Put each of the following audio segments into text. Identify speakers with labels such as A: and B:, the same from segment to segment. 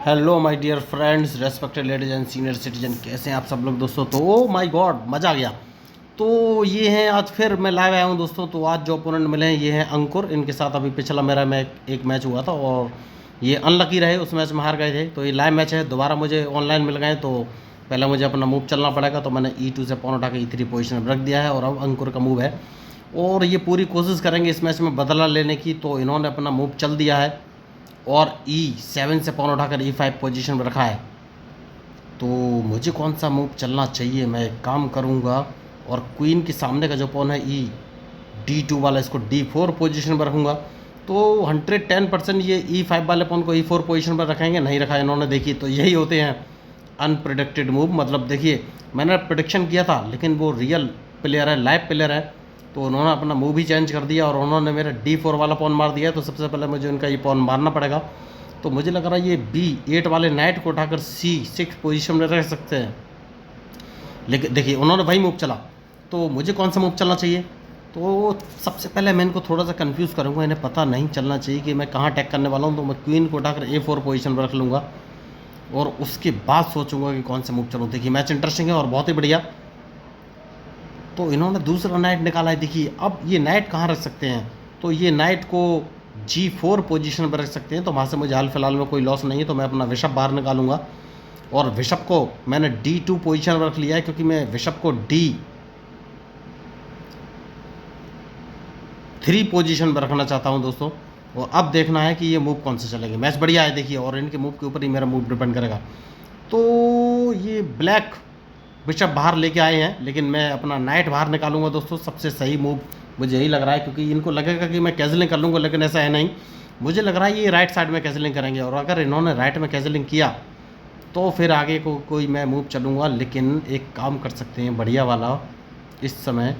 A: Hello my dear friends, respected ladies and senior citizen, कैसे हैं आप सब लोग दोस्तों। तो ओ माय गॉड, मज़ा आ गया। तो ये हैं, आज फिर मैं लाइव आया हूँ दोस्तों। तो आज जो ओपोनेंट मिले हैं ये हैं अंकुर। इनके साथ अभी पिछला मेरा एक मैच हुआ था और ये अनलकी रहे, उस मैच में हार गए थे। तो ये लाइव मैच है, दोबारा मुझे ऑनलाइन मिल गए। तो पहले मुझे अपना मूव चलना पड़ेगा, तो मैंने E2 से पॉन उठा के E3 पोजिशन में रख दिया है और अब अंकुर का मूव है और ये पूरी कोशिश करेंगे इस मैच में बदला लेने की। तो इन्होंने अपना मूव चल दिया है और E7 से पॉन उठाकर E5 पोजीशन में रखा है। तो मुझे कौन सा मूव चलना चाहिए, मैं एक काम करूँगा और क्वीन के सामने का जो पॉन है D2 वाला, इसको D4 पोजीशन पर रखूँगा। तो 110% ये E5 वाले पॉन को E4 पोजीशन पर रखेंगे। नहीं रखा इन्होंने, देखिए। तो यही होते हैं अनप्रिडिक्टेड मूव। मतलब देखिए, मैंने प्रिडिक्शन किया था लेकिन वो रियल प्लेयर है, लाइव प्लेयर है, तो उन्होंने अपना मूव ही चेंज कर दिया और उन्होंने मेरा D4 वाला पॉन मार दिया। तो सबसे पहले मुझे उनका ये पॉन मारना पड़ेगा। तो मुझे लग रहा है ये B8 वाले नाइट को उठाकर C6 पोजीशन में रख सकते हैं। लेकिन देखिए, उन्होंने वही मूव चला, तो मुझे कौन सा मूव चलना चाहिए। तो सबसे पहले मैं इनको थोड़ा सा कंफ्यूज करूँगा, इन्हें पता नहीं चलना चाहिए कि मैं कहाँ अटैक करने वाला हूँ। तो मैं क्वीन को उठाकर A4 पोजीशन पर रख लूँगा और उसके बाद सोचूंगा कि कौन सा मूव चलूँ। देखिए, मैच इंटरेस्टिंग है और बहुत ही बढ़िया। तो इन्होंने दूसरा नाइट निकाला है। देखिए, अब ये नाइट कहाँ रख सकते हैं, तो ये नाइट को G4 पोजीशन पर रख सकते हैं। तो वहाँ से मुझे हाल फिलहाल में कोई लॉस नहीं है, तो मैं अपना बिशप बाहर निकालूंगा और बिशप को मैंने D2 पोजीशन पर रख लिया है, क्योंकि मैं बिशप को D3 पोजीशन पर रखना चाहता हूँ दोस्तों। और अब देखना है कि ये मूव कौन से चलेंगे। मैच बढ़िया है देखिए, और इनके मूव के ऊपर ही मेरा मूव डिपेंड करेगा। तो ये ब्लैक बिशप बाहर लेके आए हैं, लेकिन मैं अपना नाइट बाहर निकालूंगा दोस्तों। सबसे सही मूव मुझे यही लग रहा है, क्योंकि इनको लगेगा कि मैं कैजलिंग कर लूँगा, लेकिन ऐसा है नहीं। मुझे लग रहा है ये राइट साइड में कैजलिंग करेंगे और अगर इन्होंने राइट में कैजलिंग किया तो फिर आगे को कोई मैं मूव चलूँगा। लेकिन एक काम कर सकते हैं बढ़िया वाला इस समय,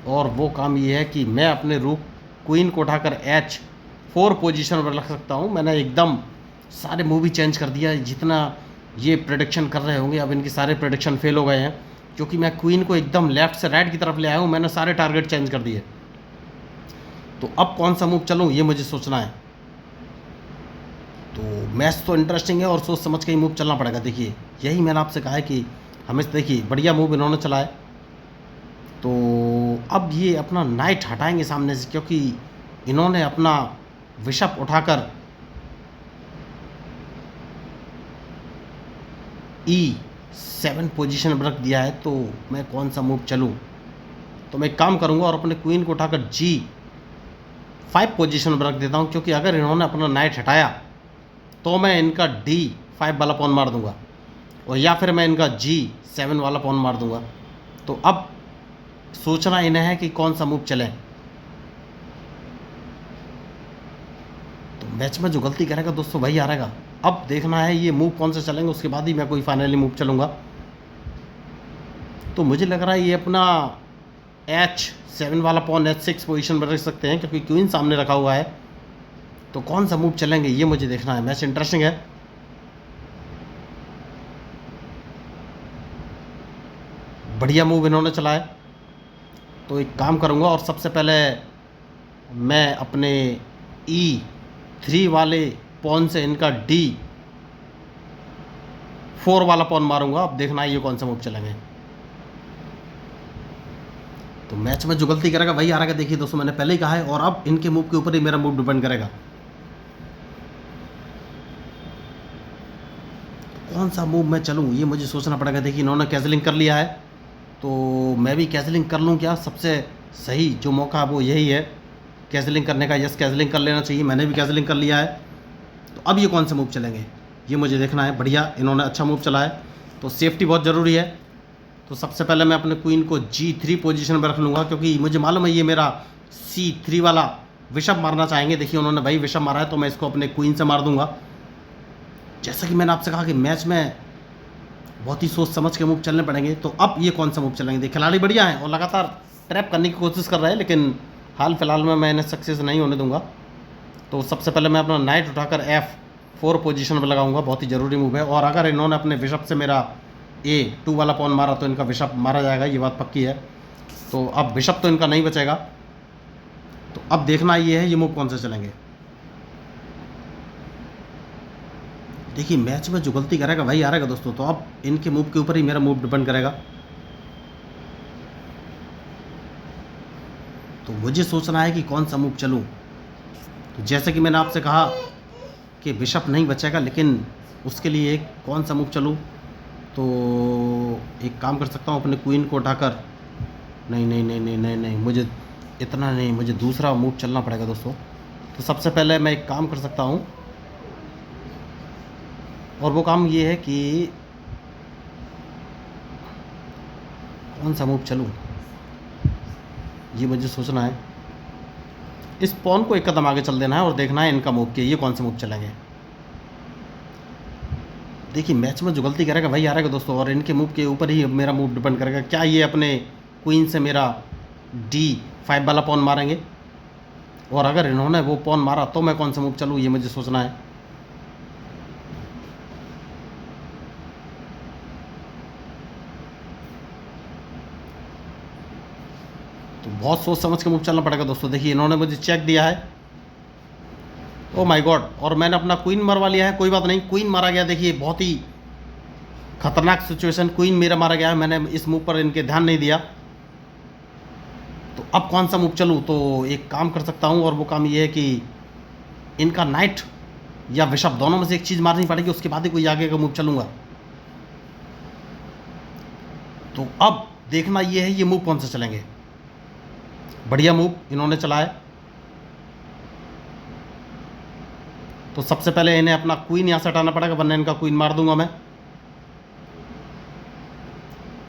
A: और वो काम ये है कि मैं अपने रूक क्वीन को उठाकर H4 पोजीशन पर रख सकता हूँ। मैंने एकदम सारे मूव ही चेंज कर दिया। जितना ये प्रेडिक्शन कर रहे होंगे, अब इनके सारे प्रेडिक्शन फेल हो गए हैं, क्योंकि मैं क्वीन को एकदम लेफ्ट से राइट की तरफ ले आया हूँ। मैंने सारे टारगेट चेंज कर दिए। तो अब कौन सा मूव चलूँ ये मुझे सोचना है। तो मैच तो इंटरेस्टिंग है और सोच समझ के ही मूव चलना पड़ेगा। देखिए, यही मैंने आपसे कहा है कि हमें देखिए बढ़िया मूव इन्होंने चलाए। तो अब ये अपना नाइट हटाएंगे सामने से, क्योंकि इन्होंने अपना बिशप उठाकर E7 पोजीशन पर रख दिया है। तो मैं कौन सा मूव चलूँ, तो मैं एक काम करूँगा और अपने क्वीन को उठाकर G5 पोजीशन पर रख देता हूँ, क्योंकि अगर इन्होंने अपना नाइट हटाया तो मैं इनका D5 वाला पॉन मार दूंगा, और या फिर मैं इनका G7 वाला पॉन मार दूंगा। तो अब सोचना इन्हें है कि कौन सा मूव चले। तो मैच में जो गलती करेगा दोस्तों वही हारेगा। अब देखना है ये मूव कौन से चलेंगे, उसके बाद ही मैं कोई फाइनली मूव चलूँगा। तो मुझे लग रहा है ये अपना H7 वाला पॉन H6 पोजीशन पर रख सकते हैं, क्योंकि क्वीन सामने रखा हुआ है। तो कौन सा मूव चलेंगे ये मुझे देखना है। मैच इंटरेस्टिंग है। बढ़िया मूव इन्होंने चलाया। तो एक काम करूँगा और सबसे पहले मैं अपने E3 वाले पॉन से इनका D4 वाला पॉन मारूंगा। अब देखना है ये कौन सा मूव चलेंगे। तो मैच में जो गलती करेगा वही हारेगा। देखिए दोस्तों, मैंने पहले ही कहा है, और अब इनके मूव के ऊपर ही मेरा मूव डिपेंड करेगा। कौन सा मूव मैं चलूँ ये मुझे सोचना पड़ेगा। देखिए, इन्होंने कैजलिंग कर लिया है, तो मैं भी कैजलिंग कर लूँ क्या। सबसे सही जो मौका है वो यही है कैजलिंग करने का। यस, कैजलिंग कर लेना चाहिए। मैंने भी कैजलिंग कर लिया है। तो अब ये कौन से मूव चलेंगे ये मुझे देखना है। बढ़िया, इन्होंने अच्छा मूव चला है, तो सेफ्टी बहुत ज़रूरी है। तो सबसे पहले मैं अपने क्वीन को G3 पोजीशन पर रख लूँगा, क्योंकि मुझे मालूम है ये मेरा C3 वाला बिशप मारना चाहेंगे। देखिए, उन्होंने भाई बिशप मारा है, तो मैं इसको अपने क्वीन से मार दूंगा। जैसा कि मैंने आपसे कहा कि मैच में बहुत ही सोच समझ के मूव चलने पड़ेंगे। तो अब ये कौन सा मूव चलेंगे। देखिए, खिलाड़ी बढ़िया हैं और लगातार ट्रैप करने की कोशिश कर रहे हैं, लेकिन हाल फिलहाल में मैं इन्हें सक्सेस नहीं होने दूंगा। तो सबसे पहले मैं अपना नाइट उठाकर F4 पोजीशन पर लगाऊंगा। बहुत ही ज़रूरी मूव है, और अगर इन्होंने अपने बिशप से मेरा A2 वाला पॉन मारा तो इनका बिशप मारा जाएगा, ये बात पक्की है। तो अब बिशप तो इनका नहीं बचेगा। तो अब देखना ये है ये मूव कौन से चलेंगे। देखिए मैच में जो गलती करेगा वही हारेगा दोस्तों, तो अब इनके मूव के ऊपर ही मेरा मूव डिपेंड करेगा। तो मुझे सोचना है कि कौन सा मूव चलूँ। तो जैसे कि मैंने आपसे कहा कि बिशप नहीं बचेगा, लेकिन उसके लिए एक कौन सा मूव चलूँ। तो एक काम कर सकता हूँ, अपने क्वीन को उठाकर, नहीं नहीं नहीं नहीं नहीं नहीं, मुझे इतना नहीं, मुझे दूसरा मूव चलना पड़ेगा दोस्तों। तो सबसे पहले मैं एक काम कर सकता हूँ, और वो काम ये है कि कौन सा मूव चलूँ, ये मुझे सोचना है। इस पॉन को एक कदम आगे चल देना है और देखना है इनका मूव के ये कौन से मूव चलेंगे। देखिए मैच में जो गलती करेगा वही हारेगा दोस्तों, और इनके मूव के ऊपर ही मेरा मूव डिपेंड करेगा। क्या ये अपने क्वीन से मेरा D5 वाला पॉन मारेंगे, और अगर इन्होंने वो पॉन मारा तो मैं कौन सा मूव चलूँ, ये मुझे सोचना है। तो बहुत सोच समझ के मूव चलना पड़ेगा दोस्तों। देखिए इन्होंने मुझे चेक दिया है, ओ माय गॉड, और मैंने अपना क्वीन मरवा लिया है। कोई बात नहीं, क्वीन मारा गया। देखिए बहुत ही खतरनाक सिचुएशन, क्वीन मेरा मारा गया है। मैंने इस मूव पर इनके ध्यान नहीं दिया। तो अब कौन सा मूव चलूँ, तो एक काम कर सकता हूँ, और वो काम ये है कि इनका नाइट या बिशप दोनों में से एक चीज़ मारनी पड़ेगी, उसके बाद ही कोई आगे का मूव चलूँगा। तो अब देखना ये है ये मूव कौन से चलेंगे। बढ़िया मूव इन्होंने चला है। तो सबसे पहले इन्हें अपना क्वीन यहाँ से हटाना पड़ेगा, वरना इनका क्वीन मार दूंगा मैं।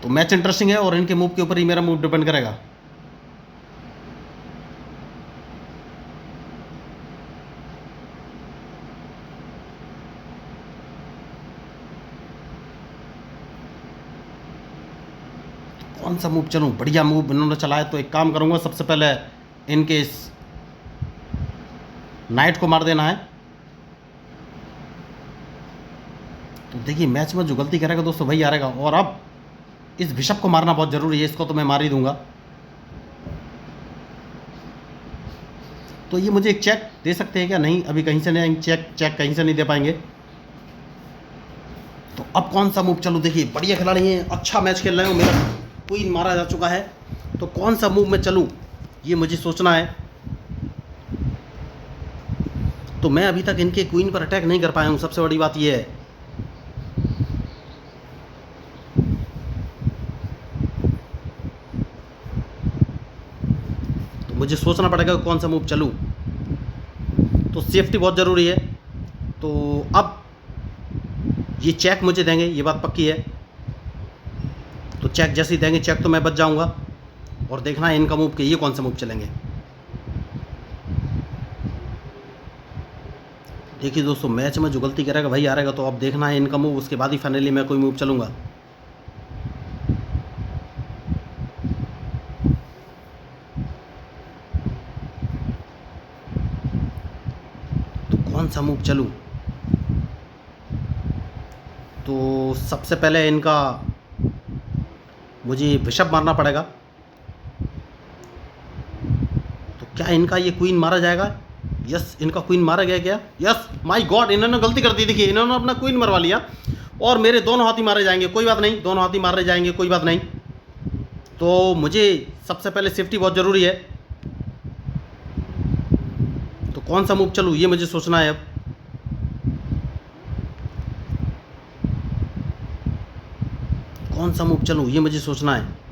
A: तो मैच इंटरेस्टिंग है, और इनके मूव के ऊपर ही मेरा मूव डिपेंड करेगा। कौन सा मूव चलूं, बढ़िया मूव इन्होंने चला है। तो एक काम करूंगा, सबसे पहले इनके इस नाइट को मार देना है। तो देखिए मैच में जो गलती करेगा दोस्तों वही हारेगा, और अब इस बिशप को मारना बहुत ज़रूरी है। इसको तो मैं मार ही दूंगा। तो ये मुझे एक चेक दे सकते हैं क्या, नहीं अभी कहीं से नहीं, चेक कहीं से नहीं दे पाएंगे। तो अब कौन सा मूव चलूँ। देखिए बढ़िया खिलाड़ी हैं, अच्छा मैच खेल रहे हो, मेरा क्वीन मारा जा चुका है। तो कौन सा मूव मैं चलूँ, ये मुझे सोचना है। तो मैं अभी तक इनके क्वीन पर अटैक नहीं कर पाया हूँ, सबसे बड़ी बात ये है। तो मुझे सोचना पड़ेगा कौन सा मूव चलूँ। तो सेफ्टी बहुत ज़रूरी है। तो अब ये चेक मुझे देंगे, ये बात पक्की है। तो चेक जैसे ही देंगे, चेक तो मैं बच जाऊंगा, और देखना है इनका मूव के ये कौन सा मूव चलेंगे। देखिए दोस्तों मैच में जो गलती करेगा वही हारेगा। तो अब देखना है इनका मूव, उसके बाद ही फाइनली मैं कोई मूव चलूंगा। तो कौन सा मूव चलूं। तो सबसे पहले इनका मुझे बिशप मारना पड़ेगा। तो क्या इनका ये क्वीन मारा जाएगा। यस, इनका क्वीन मारा गया क्या। यस, माय गॉड, इन्होंने गलती कर दी। देखिए इन्होंने अपना क्वीन मरवा लिया, और मेरे दोनों हाथी मारे जाएंगे। कोई बात नहीं, दोनों हाथी मारे जाएंगे, कोई बात नहीं। तो मुझे सबसे पहले सेफ्टी बहुत ज़रूरी है। तो कौन सा मूव चलूँ, ये मुझे सोचना है। अब कौन सा मूव चलूँ, ये मुझे सोचना है।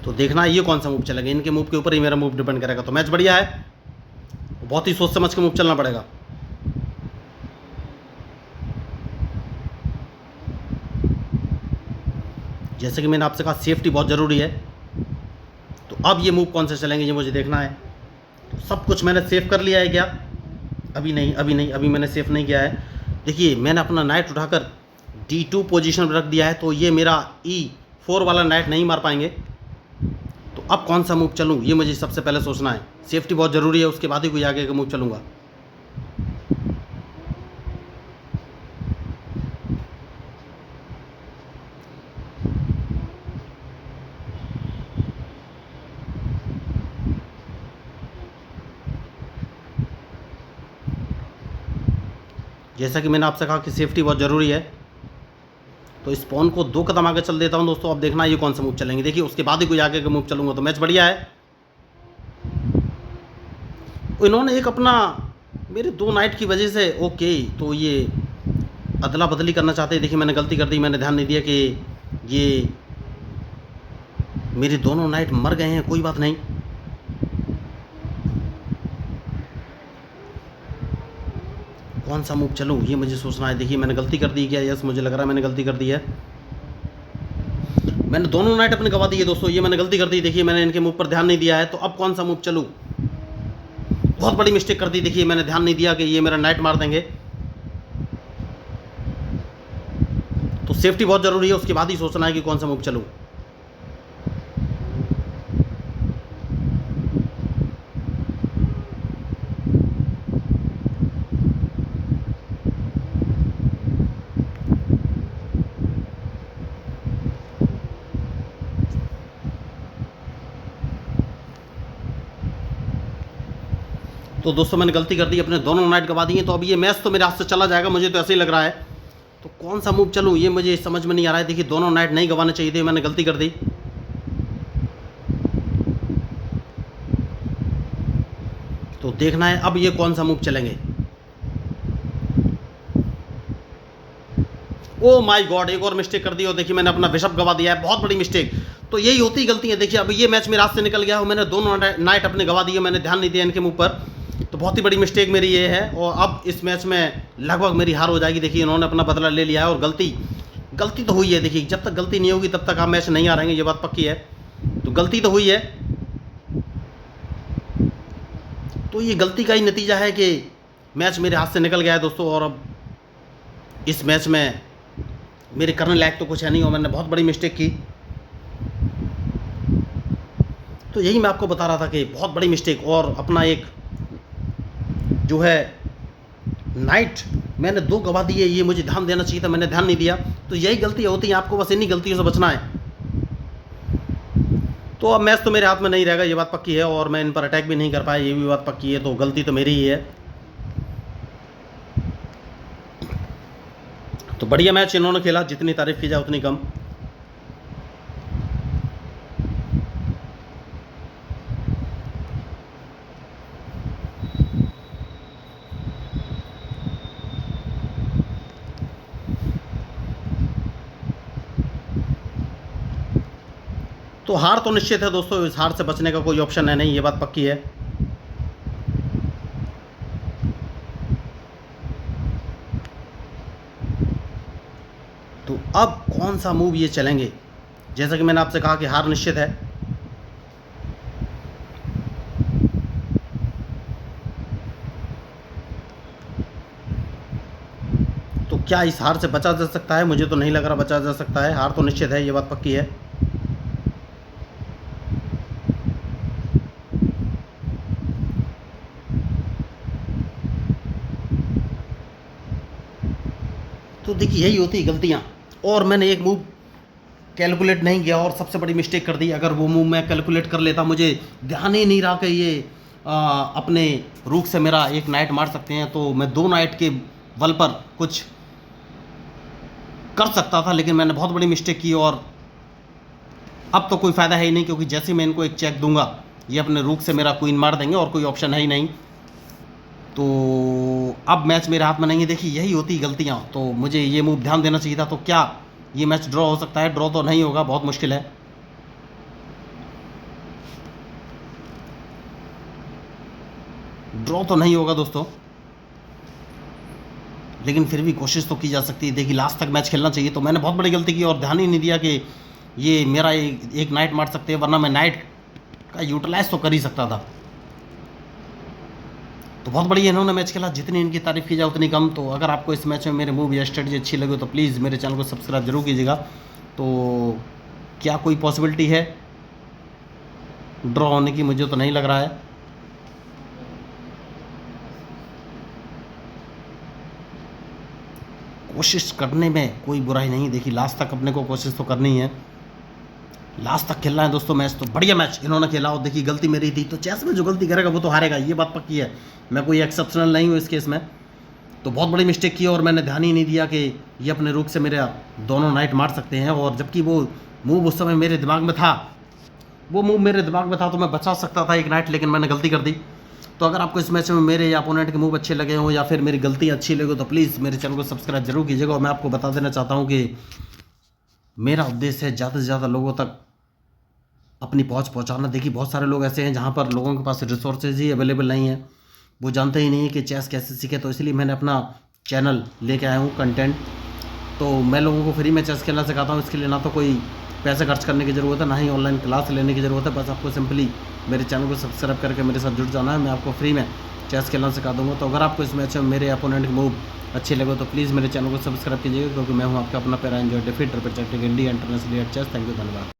A: तो देखना ये कौन सा मूव चलेगा, इनके मूव के ऊपर ही मेरा मूव डिपेंड करेगा। तो मैच बढ़िया है, बहुत ही सोच समझ के मूव चलना पड़ेगा। जैसे कि मैंने आपसे कहा सेफ्टी बहुत ज़रूरी है। तो अब ये मूव कौन से चलेंगे ये मुझे देखना है। तो सब कुछ मैंने सेव कर लिया है क्या। अभी नहीं, अभी नहीं, अभी मैंने सेव नहीं किया है। देखिए मैंने अपना नाइट उठाकर D2 पोजीशन पर रख दिया है, तो ये मेरा E4 वाला नाइट नहीं मार पाएंगे। तो अब कौन सा मूव चलूँ, ये मुझे सबसे पहले सोचना है। सेफ्टी बहुत ज़रूरी है, उसके बाद ही कोई आगे का मूव चलूँगा। जैसा कि मैंने आपसे कहा कि सेफ्टी बहुत ज़रूरी है, तो इस पॉन को 2 कदम आगे चल देता हूं दोस्तों। अब देखना ये कौन सा मूव चलेंगे, देखिए उसके बाद ही कोई आगे का मूव चलूँगा तो मैच बढ़िया है। इन्होंने एक अपना मेरे 2 नाइट की वजह से, ओके, तो ये अदला बदली करना चाहते हैं। देखिए मैंने गलती कर दी, मैंने ध्यान नहीं दिया कि ये मेरे दोनों नाइट मर गए हैं। कोई बात नहीं, कौन सा मूव चलूँ ये मुझे सोचना है। देखिए मैंने गलती कर दी क्या? यस, मुझे लग रहा है मैंने गलती कर दी है। मैंने दोनों नाइट अपने गवा दी है दोस्तों, ये मैंने गलती कर दी। देखिए मैंने इनके मूव पर ध्यान नहीं दिया है, तो अब कौन सा मूव चलूँ? बहुत बड़ी मिस्टेक कर दी। देखिए मैंने ध्यान नहीं दिया कि ये मेरा नाइट मार देंगे, तो सेफ्टी बहुत ज़रूरी है, उसके बाद ही सोचना है कि कौन सा मूव चलूँ। तो दोस्तों मैंने गलती कर दी, अपने दोनों नाइट गवा दिए, तो अब ये मैच तो मेरे हाथ से चला जाएगा, मुझे तो ऐसे ही लग रहा है। तो कौन सा मूव चलूँ ये मुझे समझ में नहीं आ रहा है। देखिए दोनों नाइट नहीं गंवाने चाहिए थे, मैंने गलती कर दी। तो देखना है अब ये कौन सा मूव चलेंगे। ओ माय गॉड, एक और मिस्टेक कर दी, और देखिए मैंने अपना बिशप गवा दिया है, बहुत बड़ी मिस्टेक। तो यही होती गलती है। देखिए अब ये मैच मेरे हाथ से निकल गया, और मैंने दोनों नाइट अपने गवा दिए, मैंने ध्यान नहीं दिया इनके मूव पर। तो बहुत ही बड़ी मिस्टेक मेरी ये है, और अब इस मैच में लगभग मेरी हार हो जाएगी। देखिए इन्होंने अपना बदला ले लिया है, और गलती तो हुई है। देखिए जब तक गलती नहीं होगी तब तक आप मैच नहीं हारेंगे, ये बात पक्की है। तो गलती तो हुई है, तो ये गलती का ही नतीजा है कि मैच मेरे हाथ से निकल गया है दोस्तों। और अब इस मैच में मेरे करने लायक तो कुछ है नहीं, और मैंने बहुत बड़ी मिस्टेक की। तो यही मैं आपको बता रहा था कि बहुत बड़ी मिस्टेक, और अपना एक जो है नाइट मैंने 2 गवा दिए, ये मुझे ध्यान देना चाहिए था, मैंने ध्यान नहीं दिया। तो यही गलती होती है, आपको बस इन्हीं गलतियों से बचना है। तो अब मैच तो मेरे हाथ में नहीं रहेगा, ये बात पक्की है, और मैं इन पर अटैक भी नहीं कर पाया, ये भी बात पक्की है। तो गलती तो मेरी ही है। तो बढ़िया मैच इन्होंने खेला, जितनी तारीफ की जाए उतनी कम। तो हार तो निश्चित है दोस्तों, इस हार से बचने का कोई ऑप्शन है नहीं, ये बात पक्की है। तो अब कौन सा मूव ये चलेंगे, जैसा कि मैंने आपसे कहा कि हार निश्चित है। तो क्या इस हार से बचा जा सकता है? मुझे तो नहीं लग रहा बचा जा सकता है, हार तो निश्चित है, ये बात पक्की है। तो देखिए यही होती है गलतियाँ, और मैंने एक मूव कैलकुलेट नहीं किया और सबसे बड़ी मिस्टेक कर दी। अगर वो मूव मैं कैलकुलेट कर लेता, मुझे ध्यान ही नहीं रहा कि ये अपने रूक से मेरा एक नाइट मार सकते हैं, तो मैं 2 नाइट के बल पर कुछ कर सकता था, लेकिन मैंने बहुत बड़ी मिस्टेक की। और अब तो कोई फ़ायदा है ही नहीं, क्योंकि जैसे मैं इनको एक चेक दूंगा ये अपने रूक से मेरा क्वीन मार देंगे, और कोई ऑप्शन है ही नहीं। तो अब मैच मेरे हाथ में नहीं है। देखिए यही होती गलतियाँ, तो मुझे ये मूव ध्यान देना चाहिए था। तो क्या ये मैच ड्रॉ हो सकता है? ड्रॉ तो नहीं होगा, बहुत मुश्किल है। ड्रॉ तो नहीं होगा दोस्तों, लेकिन फिर भी कोशिश तो की जा सकती है। देखिए लास्ट तक मैच खेलना चाहिए। तो मैंने बहुत बड़ी गलती की और ध्यान ही नहीं दिया कि ये मेरा एक नाइट मार सकते हैं, वरना मैं नाइट का यूटिलाइज तो कर ही सकता था। तो बहुत बढ़िया इन्होंने मैच खेला, जितनी इनकी तारीफ की जाए उतनी कम। तो अगर आपको इस मैच में मेरे मूव या स्ट्रेटजी अच्छी लगे तो प्लीज़ मेरे चैनल को सब्सक्राइब जरूर कीजिएगा। तो क्या कोई पॉसिबिलिटी है ड्रॉ होने की? मुझे तो नहीं लग रहा है। कोशिश करने में कोई बुराई नहीं, देखिए लास्ट तक अपने को कोशिश तो करनी है, लास्ट तक खेलना है दोस्तों मैच। तो बढ़िया मैच इन्होंने खेला और देखिए गलती मेरी थी, तो चेस में जो गलती करेगा वो तो हारेगा, ये बात पक्की है। मैं कोई एक्सेप्शनल नहीं हूँ इस केस में। तो बहुत बड़ी मिस्टेक की और मैंने ध्यान ही नहीं दिया कि ये अपने रुक से मेरे दोनों नाइट मार सकते हैं, और जबकि वो मूव उस समय मेरे दिमाग में था, वो मूव मेरे दिमाग में था तो मैं बचा सकता था एक नाइट, लेकिन मैंने गलती कर दी। तो अगर आपको इस मैच में मेरे या अपोनेंट के मूव अच्छे लगे हों या फिर मेरी गलती अच्छी लगे तो प्लीज़ मेरे चैनल को सब्सक्राइब जरूर कीजिएगा। और मैं आपको बता देना चाहता हूँ कि मेरा उद्देश्य है ज़्यादा से ज़्यादा लोगों तक अपनी पहुंच पहुंचाना। देखिए बहुत सारे लोग ऐसे हैं जहां पर लोगों के पास रिसोर्सेज ही अवेलेबल नहीं है, वो जानते ही नहीं है कि चेस कैसे सीखे। तो इसलिए मैंने अपना चैनल लेके आया हूँ कंटेंट। तो मैं लोगों को फ्री में चेस खेलना सिखाता हूँ, इसके लिए ना तो कोई पैसे खर्च करने की ज़रूरत है, ना ही ऑनलाइन क्लास लेने की ज़रूरत है। बस आपको सिंपली मेरे चैनल को सब्सक्राइब करके मेरे साथ जुड़ जाना है, मैं आपको फ्री में चेस खेलना सिखा दूँगा। तो अगर आपको इस मैच में मेरे अपोनेंट के मूव अच्छे लगे तो प्लीज़ मेरे चैनल को सब्सक्राइब कीजिएगा, क्योंकि मैं हूँ आपका अपना पैरा एंजॉय डिफीट representing India international at chess. Thank you, धन्यवाद।